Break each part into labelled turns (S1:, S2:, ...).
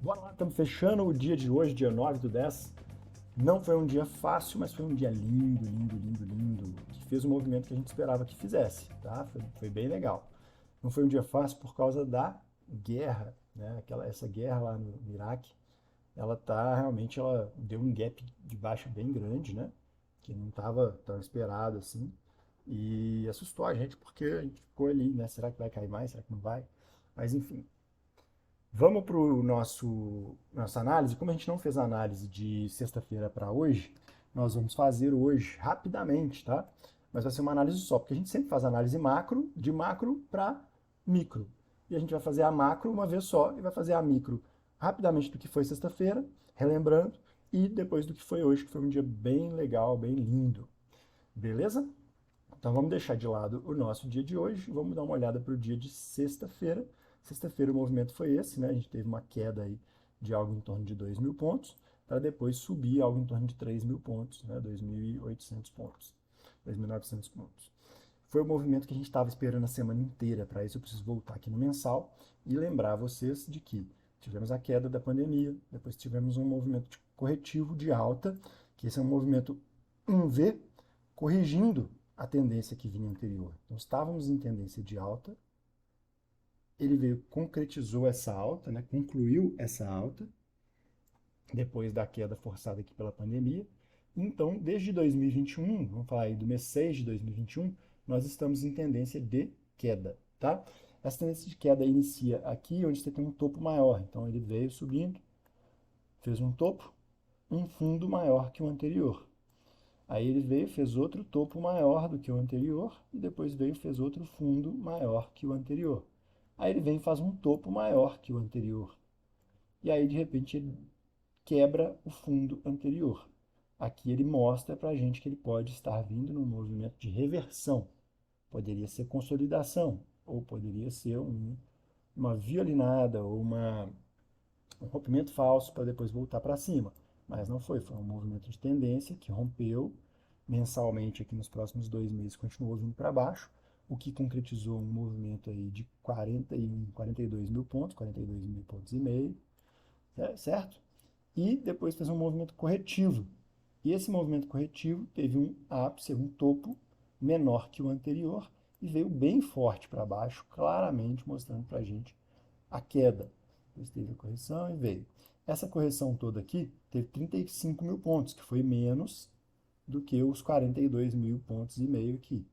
S1: Bora lá, estamos fechando o dia de hoje, dia 9/10. Não foi um dia fácil, mas foi um dia lindo, lindo, lindo, lindo, que fez o movimento que a gente esperava que fizesse, tá? Foi bem legal. Não foi um dia fácil por causa da guerra, né? Essa guerra lá no Iraque, ela deu um gap de baixa bem grande, né? Que não estava tão esperado assim. E assustou a gente porque a gente ficou ali, né? Será que vai cair mais? Será que não vai? Mas enfim, vamos para o nossa análise. Como a gente não fez a análise de sexta-feira para hoje, nós vamos fazer hoje rapidamente, tá? Mas vai ser uma análise só, porque a gente sempre faz análise macro, de macro para micro. E a gente vai fazer a macro uma vez só e vai fazer a micro rapidamente do que foi sexta-feira, relembrando, e depois do que foi hoje, que foi um dia bem legal, bem lindo. Beleza? Então vamos deixar de lado o nosso dia de hoje, vamos dar uma olhada para o dia de sexta-feira. Sexta-feira o movimento foi esse, né? A gente teve uma queda aí de algo em torno de 2.000 pontos, para depois subir algo em torno de 3.000 pontos, né? 2.800 pontos, 2.900 pontos. Foi o movimento que a gente estava esperando a semana inteira. Para isso eu preciso voltar aqui no mensal e lembrar vocês de que tivemos a queda da pandemia, depois tivemos um movimento corretivo de alta, que esse é um movimento em V, corrigindo a tendência que vinha anterior. Então estávamos em tendência de alta, ele veio, concretizou essa alta, né, concluiu essa alta, depois da queda forçada aqui pela pandemia. Então, desde 2021, vamos falar aí do mês 6 de 2021, nós estamos em tendência de queda, tá? Essa tendência de queda inicia aqui, onde você tem um topo maior. Então, ele veio subindo, fez um topo, um fundo maior que o anterior. Aí ele veio, fez outro topo maior do que o anterior, e depois veio, fez outro fundo maior que o anterior. Aí ele vem e faz um topo maior que o anterior. E aí, de repente, ele quebra o fundo anterior. Aqui ele mostra para a gente que ele pode estar vindo num movimento de reversão. Poderia ser consolidação, ou poderia ser uma violinada, ou um rompimento falso para depois voltar para cima. Mas não foi, foi um movimento de tendência que rompeu mensalmente aqui nos próximos 2 meses, continuou vindo para baixo, o que concretizou um movimento aí de 42 mil pontos, 42 mil pontos e meio, certo? E depois fez um movimento corretivo. E esse movimento corretivo teve um ápice, um topo menor que o anterior e veio bem forte para baixo, claramente mostrando para a gente a queda. Depois teve a correção e veio. Essa correção toda aqui teve 35 mil pontos, que foi menos do que os 42 mil pontos e meio aqui,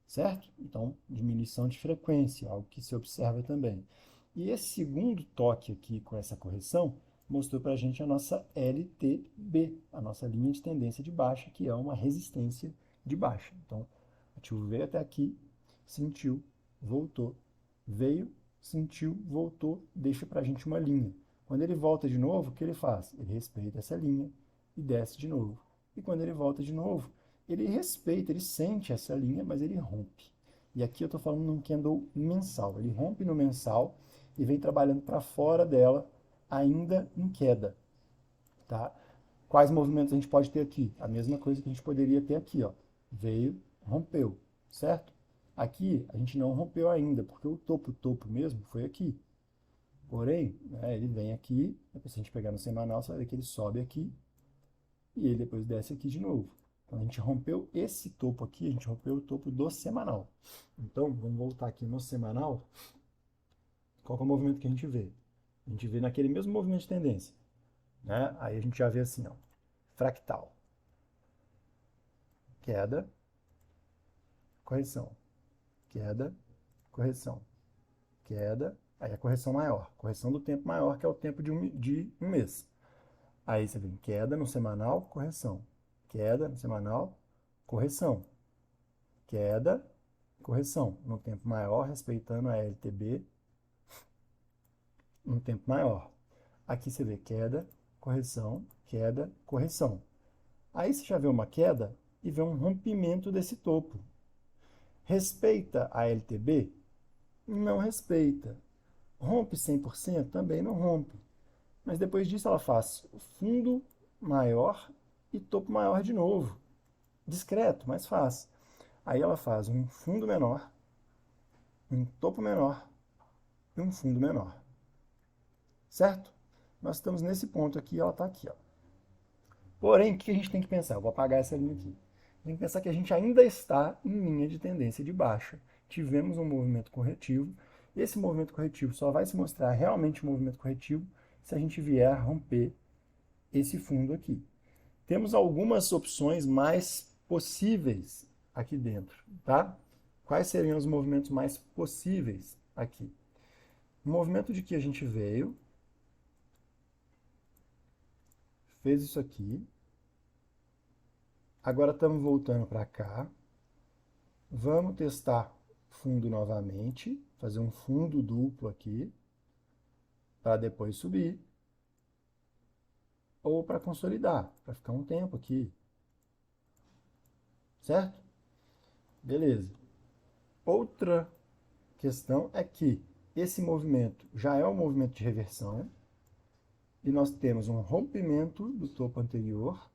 S1: certo? Então, diminuição de frequência, algo que se observa também. E esse segundo toque aqui com essa correção mostrou para a gente a nossa LTB, a nossa linha de tendência de baixa, que é uma resistência de baixa. Então, o ativo veio até aqui, sentiu, voltou, veio, sentiu, voltou, deixa para a gente uma linha. Quando ele volta de novo, o que ele faz? Ele respeita essa linha e desce de novo. E quando ele volta de novo, ele respeita, ele sente essa linha, mas ele rompe. E aqui eu estou falando num candle mensal. Ele rompe no mensal e vem trabalhando para fora dela, ainda em queda. Tá? Quais movimentos a gente pode ter aqui? A mesma coisa que a gente poderia ter aqui. Ó. Veio, rompeu, certo? Aqui a gente não rompeu ainda, porque o topo mesmo foi aqui. Porém, né, ele vem aqui, depois se a gente pegar no semanal, você vai ver que ele sobe aqui e ele depois desce aqui de novo. Então a gente rompeu esse topo aqui, a gente rompeu o topo do semanal. Então, vamos voltar aqui no semanal. Qual é o movimento que a gente vê? A gente vê naquele mesmo movimento de tendência. Né? Aí a gente já vê assim, ó, fractal. Queda, correção. Queda, correção. Queda, aí a correção maior. Correção do tempo maior, que é o tempo de um mês. Aí você vem queda no semanal, correção. Queda no semanal, correção. Queda, correção. No tempo maior, respeitando a LTB, um tempo maior. Aqui você vê queda, queda, correção. Aí você já vê uma queda e vê um rompimento desse topo. Respeita a LTB? Não respeita. Rompe 100%? Também não rompe. Mas depois disso ela faz fundo maior e topo maior de novo. Discreto, mas faz. Aí ela faz um fundo menor, um topo menor e um fundo menor. Certo? nós estamos nesse ponto aqui, ela está aqui, ó. Porém, o que a gente tem que pensar? Eu vou apagar essa linha aqui. Tem que pensar que a gente ainda está em linha de tendência de baixa. Tivemos um movimento corretivo. Esse movimento corretivo só vai se mostrar realmente um movimento corretivo se a gente vier a romper esse fundo aqui. Temos algumas opções mais possíveis aqui dentro, tá? Quais seriam os movimentos mais possíveis aqui? O movimento de que a gente veio, fez isso aqui, agora estamos voltando para cá, vamos testar fundo novamente, fazer um fundo duplo aqui, para depois subir, ou para consolidar, para ficar um tempo aqui, certo? Beleza. Outra questão é que esse movimento já é um movimento de reversão, e nós temos um rompimento do topo anterior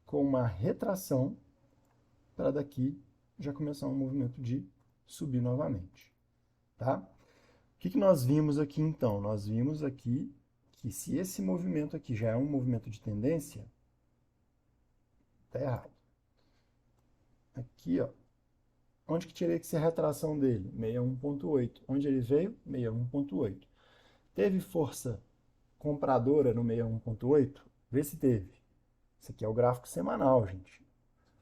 S1: com uma retração para daqui já começar um movimento de subir novamente, tá? O que nós vimos aqui então? Nós vimos aqui que se esse movimento aqui já é um movimento de tendência, tá errado. Aqui, ó, onde que teria que ser a retração dele? 61.8. Onde ele veio? 61.8. Teve força compradora no 61.8? Vê se teve. Isso aqui é o gráfico semanal, gente.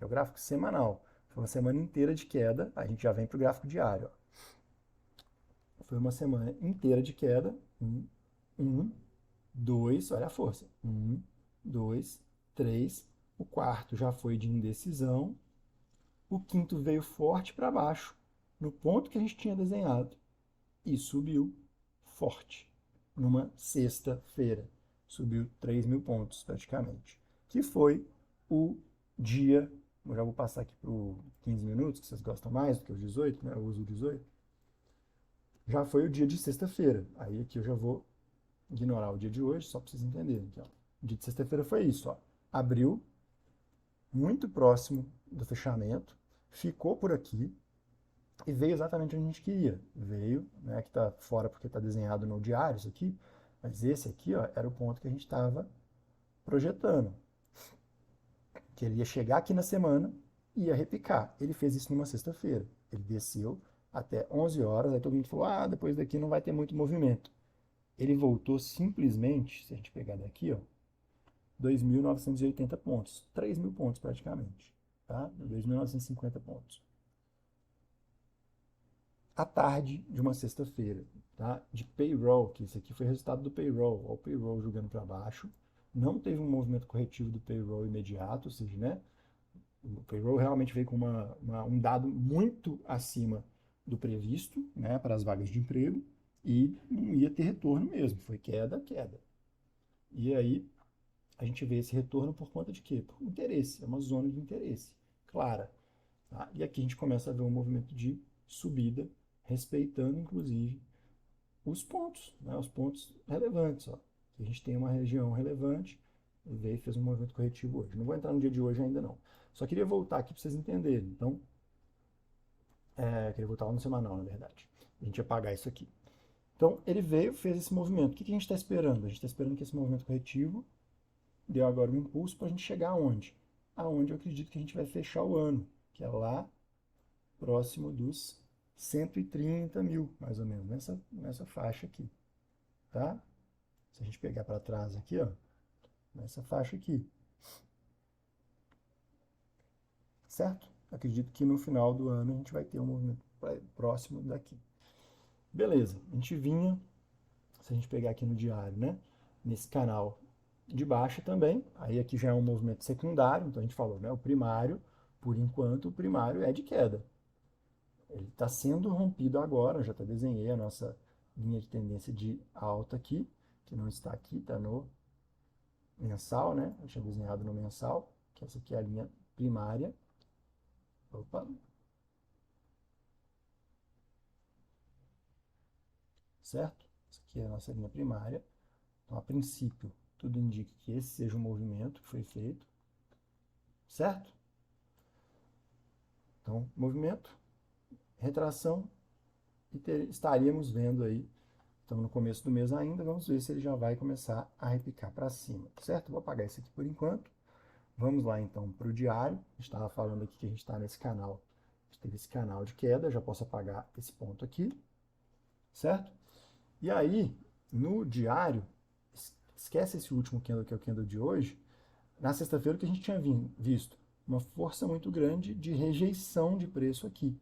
S1: É o gráfico semanal. Foi uma semana inteira de queda. A gente já vem para o gráfico diário. Ó. Foi uma semana inteira de queda. 2, olha a força. 2, 3. O quarto já foi de indecisão. O quinto veio forte para baixo, no ponto que a gente tinha desenhado. E subiu forte, numa sexta-feira. Subiu 3.000 pontos, praticamente. Que foi o dia... Eu já vou passar aqui para os 15 minutos, que vocês gostam mais do que os 18, né? Eu uso o 18. Já foi o dia de sexta-feira. Aí aqui eu já vou ignorar o dia de hoje, só para vocês entenderem. Aqui, ó. O dia de sexta-feira foi isso. Ó. Abriu muito próximo do fechamento, ficou por aqui e veio exatamente onde a gente queria. Veio, né, que está fora porque está desenhado no diário isso aqui, mas esse aqui, ó, era o ponto que a gente estava projetando. Que ele ia chegar aqui na semana e ia repicar. Ele fez isso numa sexta-feira. Ele desceu até 11 horas, aí todo mundo falou, ah, depois daqui não vai ter muito movimento. Ele voltou simplesmente, se a gente pegar daqui, ó, 2.980 pontos, 3.000 pontos praticamente, tá? 2.950 pontos. À tarde de uma sexta-feira, tá? De payroll, que isso aqui foi resultado do payroll, ó, o payroll jogando para baixo, não teve um movimento corretivo do payroll imediato, ou seja, né? O payroll realmente veio com um dado muito acima do previsto, né, para as vagas de emprego, e não ia ter retorno mesmo, foi queda, queda. E aí, a gente vê esse retorno por conta de quê? Por interesse, é uma zona de interesse clara. Tá? E aqui a gente começa a ver um movimento de subida, respeitando inclusive os pontos, né? Os pontos relevantes. Ó. A gente tem uma região relevante, e veio e fez um movimento corretivo hoje. Não vou entrar no dia de hoje ainda não. Só queria voltar aqui para vocês entenderem. Então, queria voltar lá no semanal, na verdade. A gente ia apagar isso aqui. Então, ele veio, fez esse movimento. O que a gente está esperando? A gente está esperando que esse movimento corretivo deu agora um impulso para a gente chegar aonde? Aonde eu acredito que a gente vai fechar o ano, que é lá próximo dos 130 mil, mais ou menos, nessa faixa aqui, tá? Se a gente pegar para trás aqui, ó, nessa faixa aqui, certo? Acredito que no final do ano a gente vai ter um movimento próximo daqui. Beleza, a gente vinha, se a gente pegar aqui no diário, né, nesse canal de baixa também, aí aqui já é um movimento secundário, então a gente falou, né, o primário, por enquanto, o primário é de queda. Ele está sendo rompido agora, eu já até desenhei a nossa linha de tendência de alta aqui, que não está aqui, está no mensal, né? Eu tinha desenhado no mensal, que essa aqui é a linha primária. Opa. Certo? Essa aqui é a nossa linha primária. Então, a princípio, tudo indica que esse seja o movimento que foi feito. Certo? Então, movimento, retração, e estaríamos vendo aí Estamos no começo do mês ainda, vamos ver se ele já vai começar a repicar para cima, certo? Vou apagar isso aqui por enquanto. Vamos lá então para o diário. A gente estava falando aqui que a gente está nesse canal, a gente teve esse canal de queda, já posso apagar esse ponto aqui, certo? E aí, no diário, esquece esse último candle que é o candle de hoje. Na sexta-feira, o que a gente tinha visto? Uma força muito grande de rejeição de preço aqui.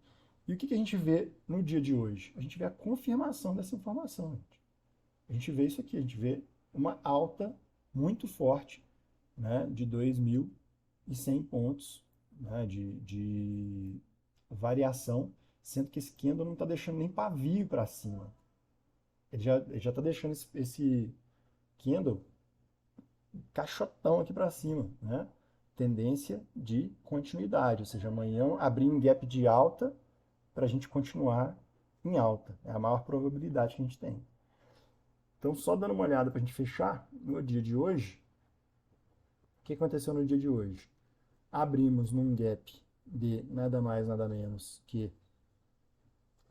S1: E o que a gente vê no dia de hoje? A gente vê a confirmação dessa informação. Gente. A gente vê isso aqui, a gente vê uma alta muito forte, né, de 2.100 pontos, né, de variação, sendo que esse candle não está deixando nem pavio para cima. Ele já está deixando esse candle caixotão aqui para cima, né? Tendência de continuidade, ou seja, amanhã abrir um gap de alta para a gente continuar em alta. É a maior probabilidade que a gente tem. Então, só dando uma olhada para a gente fechar, no dia de hoje, o que aconteceu no dia de hoje? Abrimos num gap de nada mais, nada menos que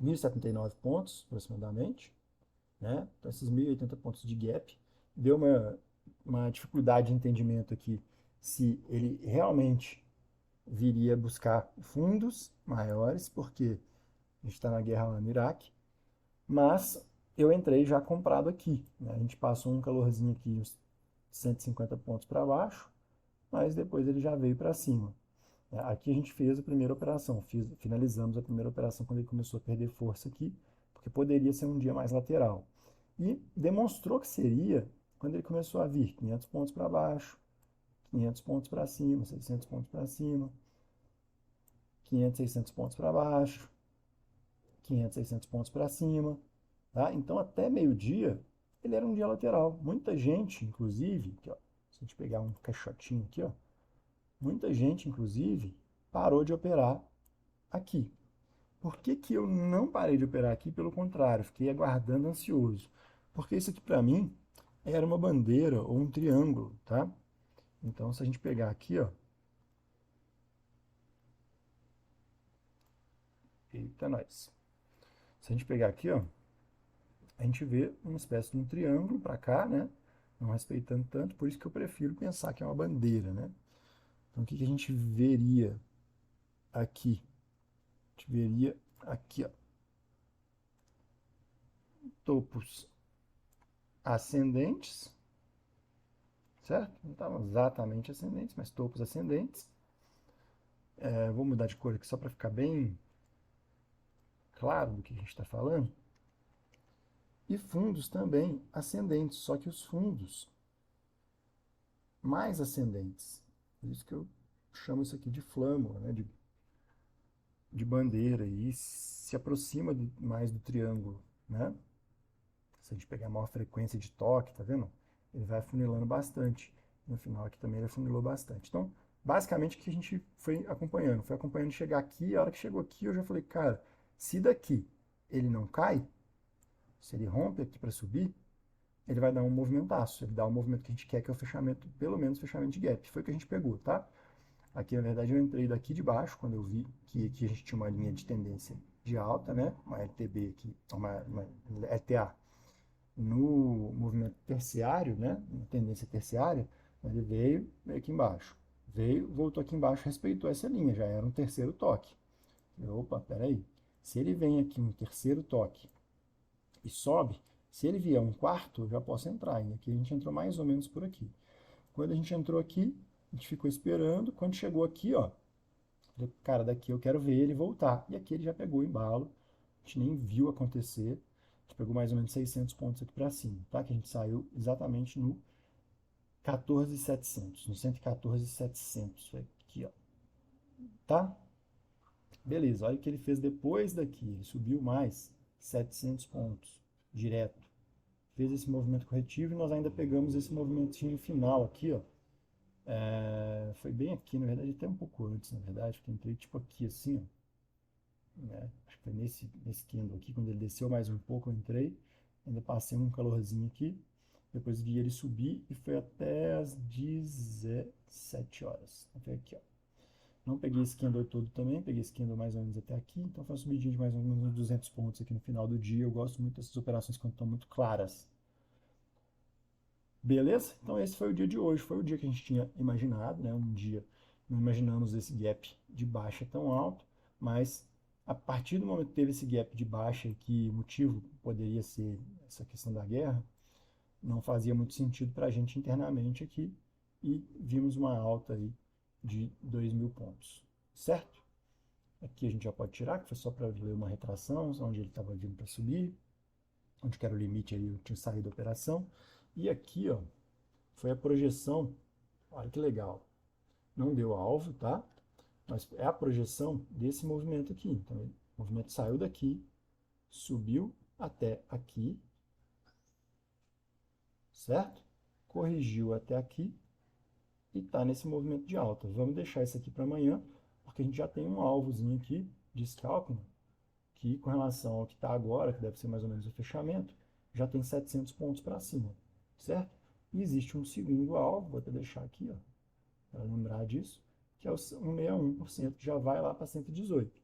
S1: 1.079 pontos, aproximadamente. Né? Então, esses 1.080 pontos de gap deu uma dificuldade de entendimento aqui se ele realmente viria buscar fundos maiores, porque a gente está na guerra lá no Iraque, mas eu entrei já comprado aqui. Né? A gente passou um calorzinho aqui, uns 150 pontos para baixo, mas depois ele já veio para cima. Aqui a gente fez a primeira operação, finalizamos a primeira operação quando ele começou a perder força aqui, porque poderia ser um dia mais lateral. E demonstrou que seria quando ele começou a vir 500 pontos para baixo, 500 pontos para cima, 600 pontos para cima, 500, 600 pontos para baixo, 500, 600 pontos para cima. Tá? Então, até meio-dia, ele era um dia lateral. Muita gente, inclusive, aqui, ó, se a gente pegar um caixotinho aqui, ó, muita gente, inclusive, parou de operar aqui. Por que que eu não parei de operar aqui? Pelo contrário, fiquei aguardando ansioso. Porque isso aqui, para mim, era uma bandeira ou um triângulo, tá? Então, se a gente pegar aqui, ó, eita, nós. Se a gente pegar aqui, ó, a gente vê uma espécie de um triângulo para cá, né? Não respeitando tanto, por isso que eu prefiro pensar que é uma bandeira, né? Então, o que que a gente veria aqui? A gente veria aqui, ó, topos ascendentes, certo? Não estavam exatamente ascendentes, mas topos ascendentes. Vou mudar de cor aqui só para ficar bem claro do que a gente está falando. E fundos também ascendentes, só que os fundos mais ascendentes. Por isso que eu chamo isso aqui de flâmula, né? de bandeira, e se aproxima mais do triângulo. Né? Se a gente pegar a maior frequência de toque, tá vendo? Ele vai afunilando bastante. No final aqui também ele afunilou bastante. Então, basicamente, o que a gente foi acompanhando chegar aqui, a hora que chegou aqui eu já falei, cara, se daqui ele não cai, se ele rompe aqui para subir, ele vai dar um movimentaço, ele dá o movimento que a gente quer, que é o fechamento, pelo menos fechamento de gap. Foi o que a gente pegou, tá? Aqui, na verdade, eu entrei daqui de baixo, quando eu vi que aqui a gente tinha uma linha de tendência de alta, né? Uma LTB aqui, uma LTA no movimento terciário, né? Na tendência terciária, ele veio aqui embaixo. Veio, voltou aqui embaixo, respeitou essa linha, já era um terceiro toque. Opa, peraí. Se ele vem aqui um terceiro toque e sobe, se ele vier um quarto, eu já posso entrar. E aqui a gente entrou mais ou menos por aqui. Quando a gente entrou aqui, a gente ficou esperando. Quando chegou aqui, ó, cara, daqui eu quero ver ele voltar. E aqui ele já pegou o embalo. A gente nem viu acontecer. A gente pegou mais ou menos 600 pontos aqui para cima, tá? Que a gente saiu exatamente no 14.700, no 114.700 aqui, ó. Tá? Beleza, olha o que ele fez depois daqui. Ele subiu mais 700 pontos direto. Fez esse movimento corretivo e nós ainda pegamos esse movimentinho final aqui, ó. Foi bem aqui, na verdade, até um pouco antes, na verdade, porque eu entrei tipo aqui assim, ó. Né? Acho que foi nesse candle aqui, quando ele desceu mais um pouco, eu entrei. Ainda passei um calorzinho aqui. Depois vi ele subir e foi até as 17 horas. Foi aqui, ó. Não peguei esse candle todo também, peguei esse candle mais ou menos até aqui, então foi uma subidinha de mais ou menos uns 200 pontos aqui no final do dia. Eu gosto muito dessas operações quando estão muito claras. Beleza? Então esse foi o dia de hoje, foi o dia que a gente tinha imaginado, né? Um dia, não imaginamos esse gap de baixa tão alto, mas a partir do momento que teve esse gap de baixa, que o motivo poderia ser essa questão da guerra, não fazia muito sentido para a gente internamente aqui, e vimos uma alta aí de 2.000 pontos, certo? Aqui a gente já pode tirar, que foi só para ler uma retração, onde ele estava vindo para subir, onde que era o limite aí, eu tinha saído da operação. E aqui, ó, foi a projeção, olha que legal, não deu alvo, tá? Mas é a projeção desse movimento aqui. Então, o movimento saiu daqui, subiu até aqui, certo? Corrigiu até aqui e está nesse movimento de alta. Vamos deixar isso aqui para amanhã, porque a gente já tem um alvozinho aqui de scalping, que com relação ao que está agora, que deve ser mais ou menos o fechamento, já tem 700 pontos para cima, certo? E existe um segundo alvo, vou até deixar aqui, ó, para lembrar disso, que é o 1,61%, que já vai lá para 118.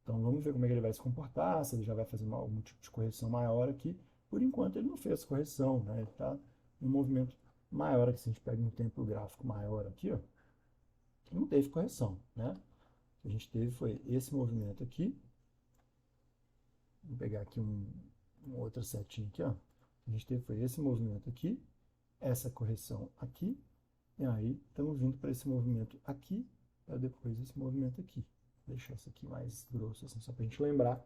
S1: Então vamos ver como é que ele vai se comportar, se ele já vai fazer algum tipo de correção maior aqui. Por enquanto ele não fez correção, né? Ele está em um movimento maior aqui. Se a gente pega um tempo gráfico maior aqui, ó, não teve correção, né? O que a gente teve foi esse movimento aqui. Vou pegar aqui um outra setinha aqui, ó. O que a gente teve foi esse movimento aqui, essa correção aqui, e aí estamos vindo para esse movimento aqui, para depois esse movimento aqui. Vou deixar isso aqui mais grosso, assim, só para a gente lembrar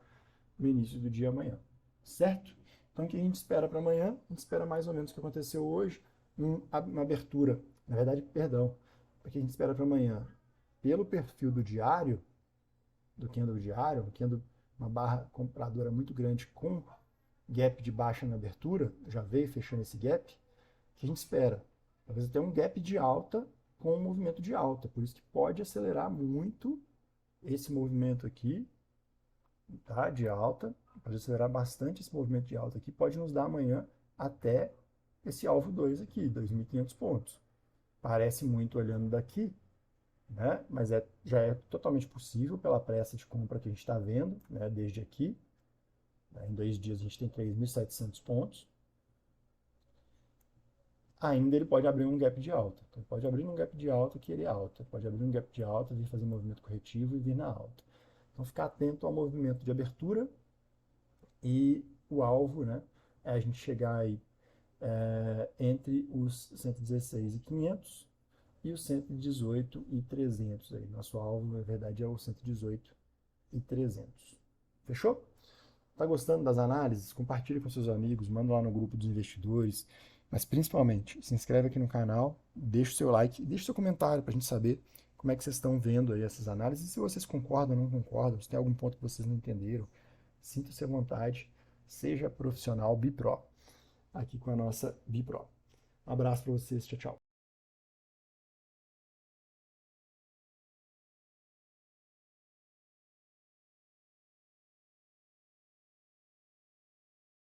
S1: no início do dia amanhã, certo? Então o que a gente espera para amanhã? A gente espera mais ou menos o que aconteceu hoje, uma abertura, na verdade, perdão, o que a gente espera para amanhã? Pelo perfil do diário, do candle diário, uma barra compradora muito grande com gap de baixa na abertura, já veio fechando esse gap, que a gente espera? Talvez até um gap de alta com um movimento de alta, por isso que pode acelerar muito esse movimento aqui, tá, de alta, pode acelerar bastante esse movimento de alta aqui, pode nos dar amanhã até esse alvo 2 aqui, 2.500 pontos. Parece muito olhando daqui, né? Mas já é totalmente possível pela pressa de compra que a gente está vendo, né? Desde aqui. Né? Em 2 dias a gente tem 3.700 pontos. Ainda ele pode abrir um gap de alta. Então, ele pode abrir um gap de alta que ele é alta. Pode abrir um gap de alta, vir fazer um movimento corretivo e vir na alta. Então, ficar atento ao movimento de abertura e o alvo, né? É a gente chegar aí entre os 116.500 e os 118.300 aí. Nosso alvo, na verdade, é o 118.300. Fechou? Tá gostando das análises? Compartilhe com seus amigos, manda lá no grupo dos investidores, mas principalmente, se inscreve aqui no canal, deixa o seu like e deixa o seu comentário para a gente saber como é que vocês estão vendo aí essas análises, se vocês concordam ou não concordam, se tem algum ponto que vocês não entenderam, sinta-se à vontade, seja profissional Bipro, aqui com a nossa Bipro. Um abraço para vocês, tchau, tchau.